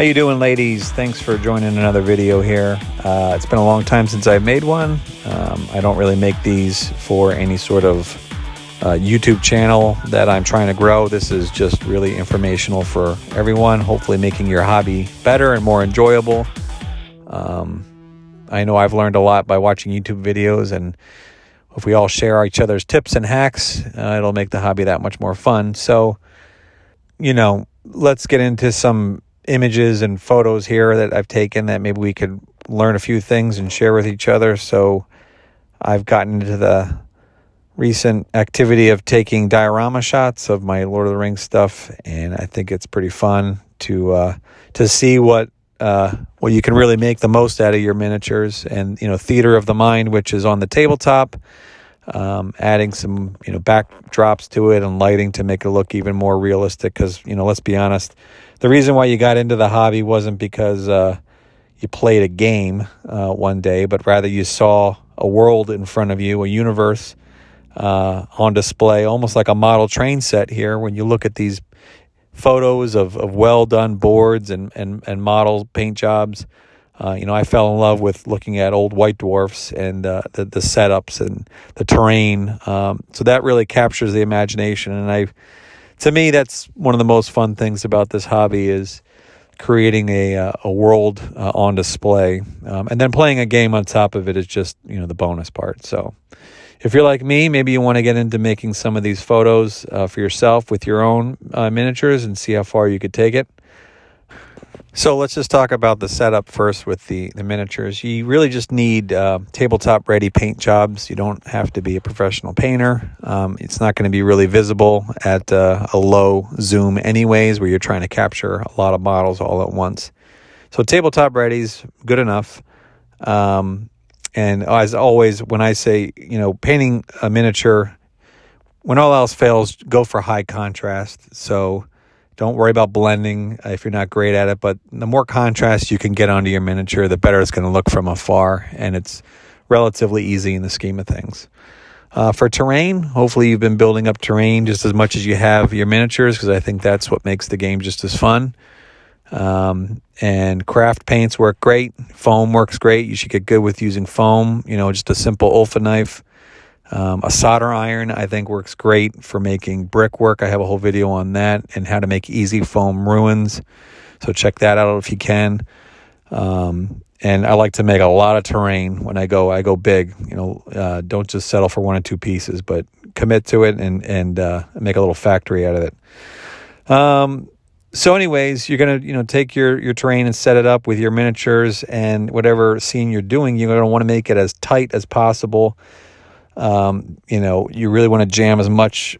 How you doing, ladies? Thanks for joining another video here. It's been a long time since I've made one. I don't really make these for any sort of YouTube channel that I'm trying to grow. This is just really informational for everyone, hopefully making your hobby better and more enjoyable. I know I've learned a lot by watching YouTube videos, and if we all share each other's tips and hacks, it'll make the hobby that much more fun. So, let's get into some images and photos here that I've taken that maybe we could learn a few things and share with each other. So I've gotten into the recent activity of taking diorama shots of my Lord of the Rings stuff, and I think it's pretty fun to see what you can really make the most out of your miniatures. And theater of the mind, which is on the tabletop, adding some backdrops to it and lighting to make it look even more realistic, because let's be honest, the reason why you got into the hobby wasn't because you played a game one day, but rather you saw a world in front of you, a universe on display, almost like a model train set here. When you look at these photos of well-done boards and model paint jobs, I fell in love with looking at old white dwarfs and the setups and the terrain. So that really captures the imagination, and to me, that's one of the most fun things about this hobby, is creating a world on display. And then playing a game on top of it is just, the bonus part. So if you're like me, maybe you want to get into making some of these photos for yourself with your own miniatures and see how far you could take it. So let's just talk about the setup first with the miniatures. You really just need tabletop-ready paint jobs. You don't have to be a professional painter. It's not going to be really visible at a low zoom anyways, where you're trying to capture a lot of models all at once. So tabletop-ready is good enough. And as always, when I say, painting a miniature, when all else fails, go for high contrast. So don't worry about blending if you're not great at it, but the more contrast you can get onto your miniature, the better it's going to look from afar, and it's relatively easy in the scheme of things. For terrain, hopefully you've been building up terrain just as much as you have your miniatures, because I think that's what makes the game just as fun. And craft paints work great. Foam works great. You should get good with using foam, just a simple Olfa knife. A solder iron, I think, works great for making brickwork. I have a whole video on that and how to make easy foam ruins. So check that out if you can. And I like to make a lot of terrain when I go big. Don't just settle for one or two pieces, but commit to it and make a little factory out of it. So anyways, you're going to, take your terrain and set it up with your miniatures, and whatever scene you're doing, you're going to want to make it as tight as possible. You really want to jam as much,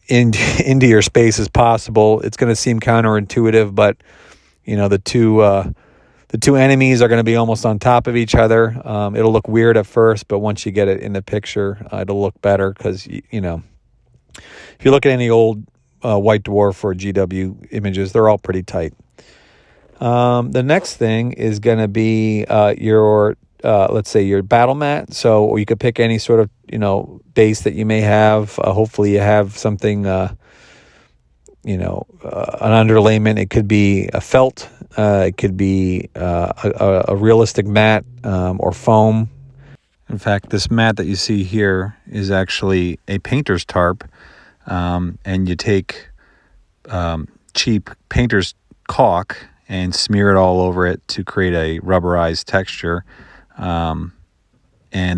into your space as possible. It's going to seem counterintuitive, but, the two enemies are going to be almost on top of each other. It'll look weird at first, but once you get it in the picture, it'll look better, because, if you look at any old White Dwarf or GW images, they're all pretty tight. The next thing is going to be your let's say your battle mat. So you could pick any sort of, base that you may have. Hopefully you have something, an underlayment. It could be a felt. It could be a realistic mat or foam. In fact, this mat that you see here is actually a painter's tarp. And you take cheap painter's caulk and smear it all over it to create a rubberized texture. And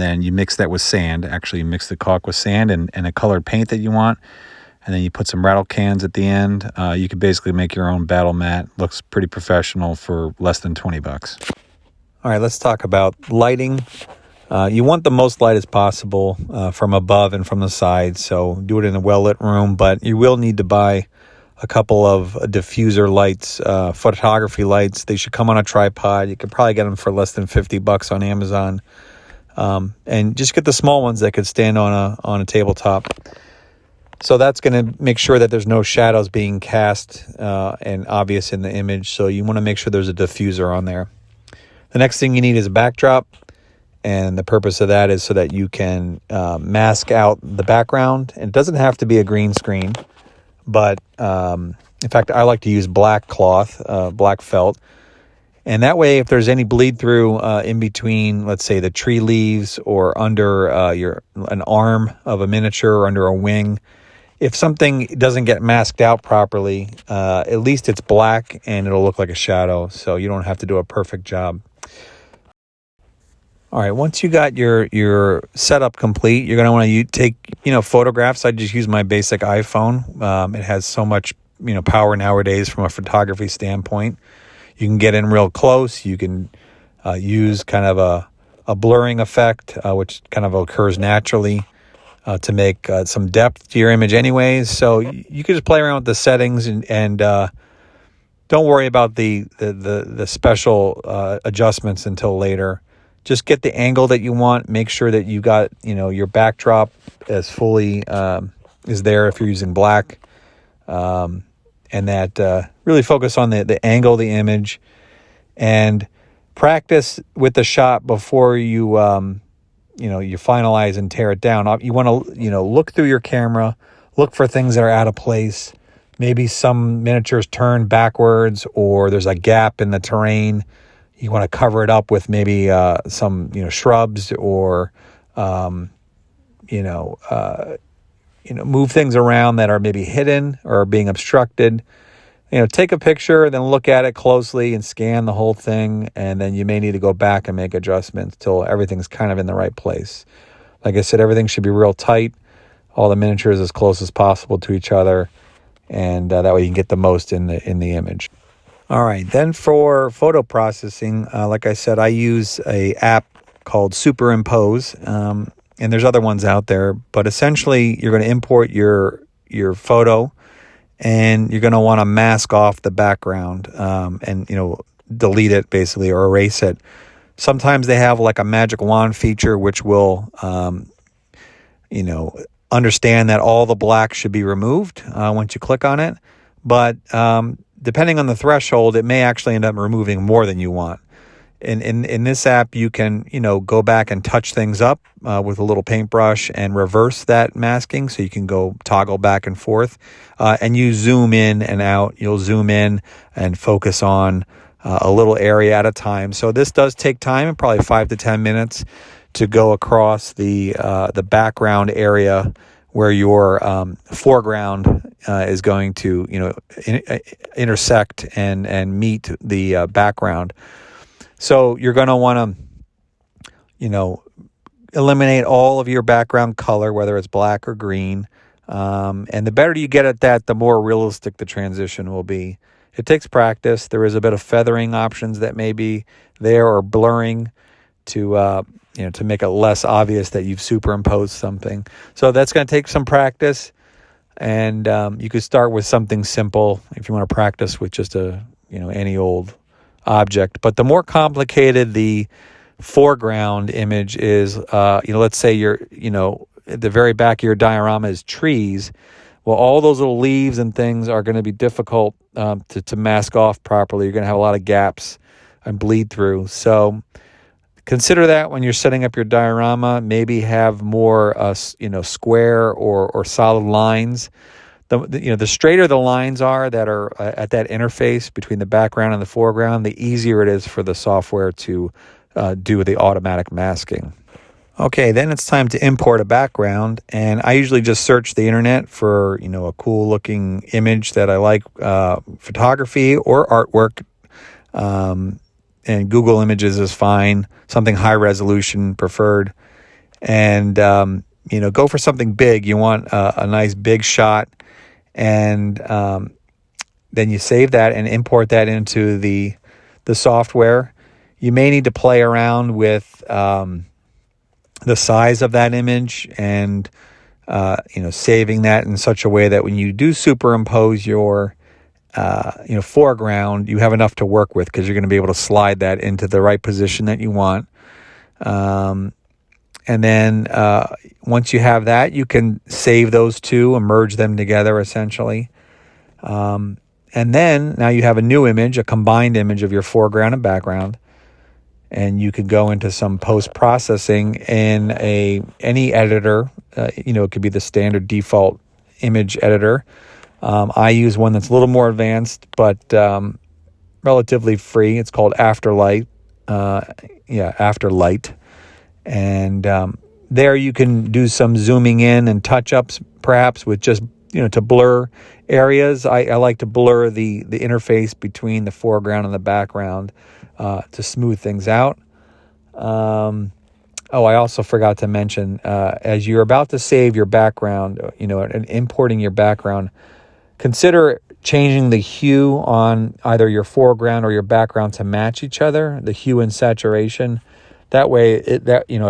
then you mix that with sand. Actually, you mix the caulk with sand and a colored paint that you want. And then you put some rattle cans at the end. You can basically make your own battle mat. Looks pretty professional for less than $20. All right, let's talk about lighting. You want the most light as possible from above and from the sides. So do it in a well-lit room, but you will need to buy a couple of diffuser lights, photography lights. They should come on a tripod. You could probably get them for less than $50 on Amazon. And just get the small ones that could stand on a tabletop. So that's going to make sure that there's no shadows being cast and obvious in the image. So you want to make sure there's a diffuser on there. The next thing you need is a backdrop. And the purpose of that is so that you can mask out the background. And it doesn't have to be a green screen. But In fact, I like to use black cloth, black felt. And that way, if there's any bleed through in between, let's say the tree leaves or under an arm of a miniature or under a wing, if something doesn't get masked out properly, at least it's black and it'll look like a shadow, so you don't have to do a perfect job. All right, once you got your setup complete, you're going to want to take photographs. I just use my basic iPhone. It has so much power nowadays from a photography standpoint. You can get in real close. You can use kind of a blurring effect, which kind of occurs naturally to make some depth to your image anyways. So you can just play around with the settings and don't worry about the special adjustments until later. Just get the angle that you want. Make sure that you got your backdrop as fully is there if you're using black. And that really focus on the angle of the image and practice with the shot before you you finalize and tear it down. You want to look through your camera, look for things that are out of place. Maybe some miniatures turn backwards or there's a gap in the terrain. You want to cover it up with maybe some shrubs or move things around that are maybe hidden or being obstructed. Take a picture, then look at it closely and scan the whole thing, and then you may need to go back and make adjustments till everything's kind of in the right place. Like I said, everything should be real tight, all the miniatures as close as possible to each other, and that way you can get the most in the image. All right, then for photo processing, like I said, I use a app called Superimpose. And there's other ones out there, but essentially you're going to import your photo and you're going to want to mask off the background and delete it basically or erase it. Sometimes they have like a magic wand feature which will understand that all the black should be removed once you click on it, but depending on the threshold, it may actually end up removing more than you want. In this app, you can, go back and touch things up with a little paintbrush and reverse that masking. So you can go toggle back and forth and you zoom in and out. You'll zoom in and focus on a little area at a time. So this does take time, probably 5 to 10 minutes to go across the background area where your foreground is going to, intersect and meet the background. So you're going to want to, eliminate all of your background color, whether it's black or green. And the better you get at that, the more realistic the transition will be. It takes practice. There is a bit of feathering options that may be there or blurring to make it less obvious that you've superimposed something. So that's going to take some practice. And you could start with something simple if you want to practice with just any old object. But the more complicated the foreground image is, let's say at the very back of your diorama is trees. Well, all those little leaves and things are going to be difficult to mask off properly. You're going to have a lot of gaps and bleed through. So consider that when you're setting up your diorama. Maybe have more square or solid lines. The straighter the lines are that are at that interface between the background and the foreground, the easier it is for the software to do the automatic masking. Okay, then it's time to import a background, and I usually just search the internet for a cool looking image that I like, photography or artwork, and Google Images is fine. Something high resolution preferred, and go for something big. You want a nice big shot. And then you save that and import that into the software. You may need to play around with the size of that image and saving that in such a way that when you do superimpose your foreground, you have enough to work with because you're going to be able to slide that into the right position that you want. And then once you have that, you can save those two and merge them together, essentially. And then now you have a new image, a combined image of your foreground and background. And you can go into some post-processing in any editor. It could be the standard default image editor. I use one that's a little more advanced, but relatively free. It's called Afterlight. Afterlight. And there you can do some zooming in and touch-ups, perhaps, with just, to blur areas. I like to blur the interface between the foreground and the background to smooth things out. I also forgot to mention, as you're about to save your background, and importing your background, consider changing the hue on either your foreground or your background to match each other, the hue and saturation. That way, if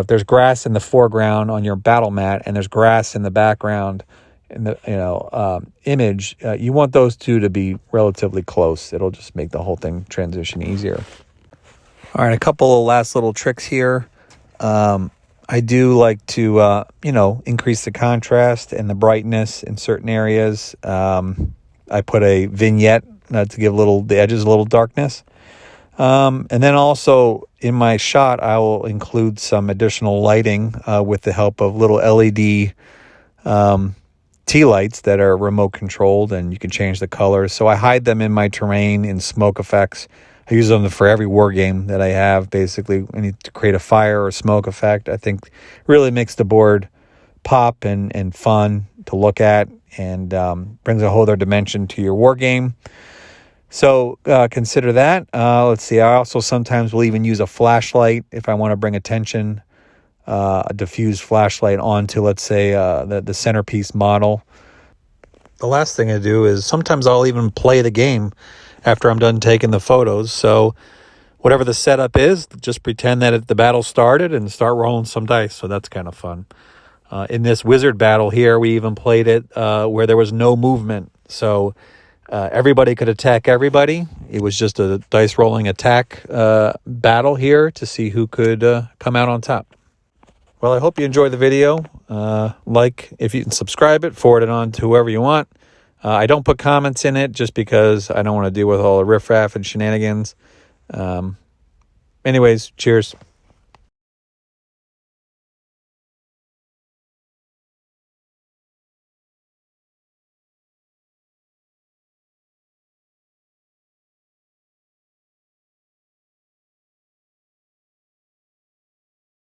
there's grass in the foreground on your battle mat and there's grass in the background in the image, you want those two to be relatively close. It'll just make the whole thing transition easier. All right, a couple of last little tricks here. I do like to, increase the contrast and the brightness in certain areas. I put a vignette to give the edges a little darkness. And then also in my shot, I will include some additional lighting with the help of little LED tea lights that are remote controlled, and you can change the colors. So I hide them in my terrain in smoke effects. I use them for every war game that I have, basically. I need to create a fire or smoke effect. I think really makes the board pop and fun to look at, and brings a whole other dimension to your war game. So consider that. Let's see. I also sometimes will even use a flashlight if I want to bring attention, a diffused flashlight onto, let's say, the centerpiece model. The last thing I do is sometimes I'll even play the game after I'm done taking the photos. So whatever the setup is, just pretend that the battle started and start rolling some dice. So that's kind of fun. In this wizard battle here, we even played it where there was no movement. So everybody could attack everybody. It was just a dice rolling attack battle here to see who could come out on top. Well, I hope you enjoyed the video. If you can subscribe it, forward it on to whoever you want. I don't put comments in it just because I don't want to deal with all the riffraff and shenanigans. Anyways, cheers.